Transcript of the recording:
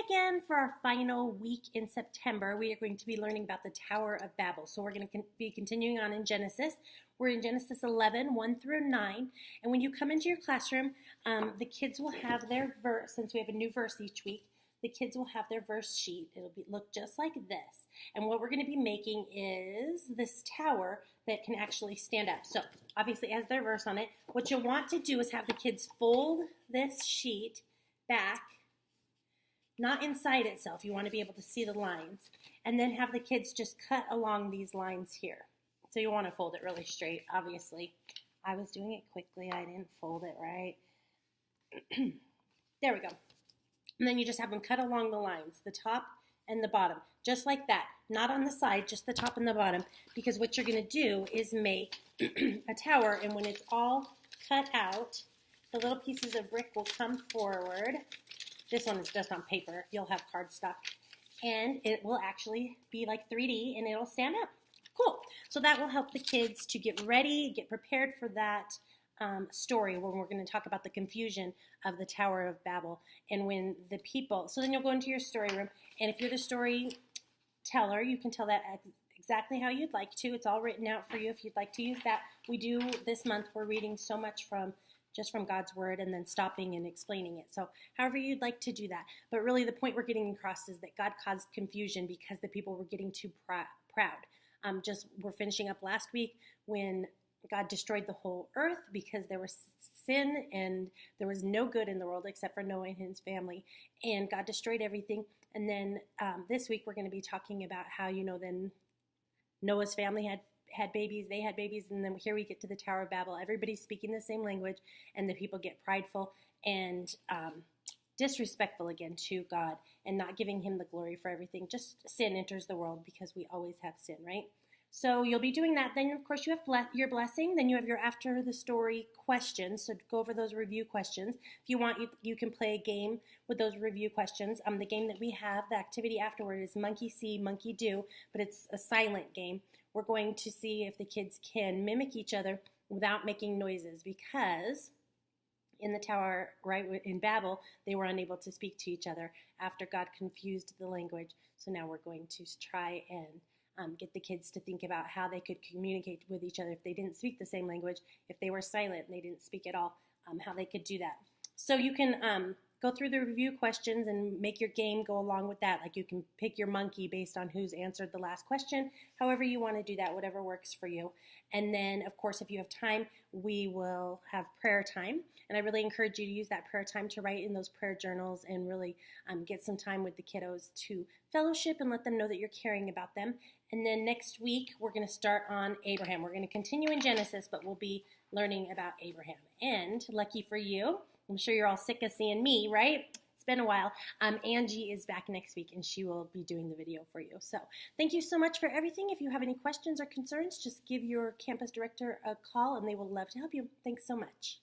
again for our final week in September. We are going to be learning about the Tower of Babel. So we're going to be continuing on in Genesis. We're in Genesis 11, 1 through 9. And when you come into your classroom, the kids will have their verse, since we have a new verse each week, the kids will have their verse sheet. It'll look just like this. And what we're going to be making is this tower that can actually stand up. So obviously it has their verse on it. What you'll want to do is have the kids fold this sheet back, not inside itself. You want to be able to see the lines. And then have the kids just cut along these lines here. So you want to fold it really straight, obviously. I was doing it quickly. I didn't fold it right. There we go. And then you just have them cut along the lines, the top and the bottom, just like that. Not on the side, just the top and the bottom, because what you're going to do is make a tower, and when it's all cut out, the little pieces of brick will come forward. This one is just on paper. You'll have cardstock, and it will actually be like 3D, and it'll stand up. Cool. So that will help the kids to get ready, get prepared for that story when we're going to talk about the confusion of the Tower of Babel and when the people. So then you'll go into your story room, and if you're the storyteller, you can tell that exactly how you'd like to. It's all written out for you if you'd like to use that. We do this month. We're reading so much from God's Word and then stopping and explaining it. So however you'd like to do that. But really the point we're getting across is that God caused confusion because the people were getting too proud. We're finishing up last week when God destroyed the whole earth because there was sin and there was no good in the world except for Noah and his family. And God destroyed everything. And then this week we're going to be talking about how, then Noah's family had babies, they had babies, and then here we get to the Tower of Babel. Everybody's speaking the same language, and the people get prideful and disrespectful again to God and not giving him the glory for everything. Just sin enters the world because we always have sin, right? So you'll be doing that. Then, of course, you have your blessing. Then you have your after the story questions. So go over those review questions. If you want, you can play a game with those review questions. The game that we have, the activity afterward is monkey see, monkey do, but it's a silent game. We're going to see if the kids can mimic each other without making noises because in the tower, right, in Babel, they were unable to speak to each other after God confused the language. So now we're going to try and get the kids to think about how they could communicate with each other if they didn't speak the same language, if they were silent and they didn't speak at all, how they could do that. So you can go through the review questions and make your game go along with that. Like you can pick your monkey based on who's answered the last question, however you want to do that, whatever works for you. And then, of course, if you have time, we will have prayer time. And I really encourage you to use that prayer time to write in those prayer journals and really get some time with the kiddos to fellowship and let them know that you're caring about them. And then next week, we're going to start on Abraham. We're going to continue in Genesis, but we'll be learning about Abraham. And lucky for you, I'm sure you're all sick of seeing me, right? It's been a while. Angie is back next week, and she will be doing the video for you. So thank you so much for everything. If you have any questions or concerns, just give your campus director a call, and they will love to help you. Thanks so much.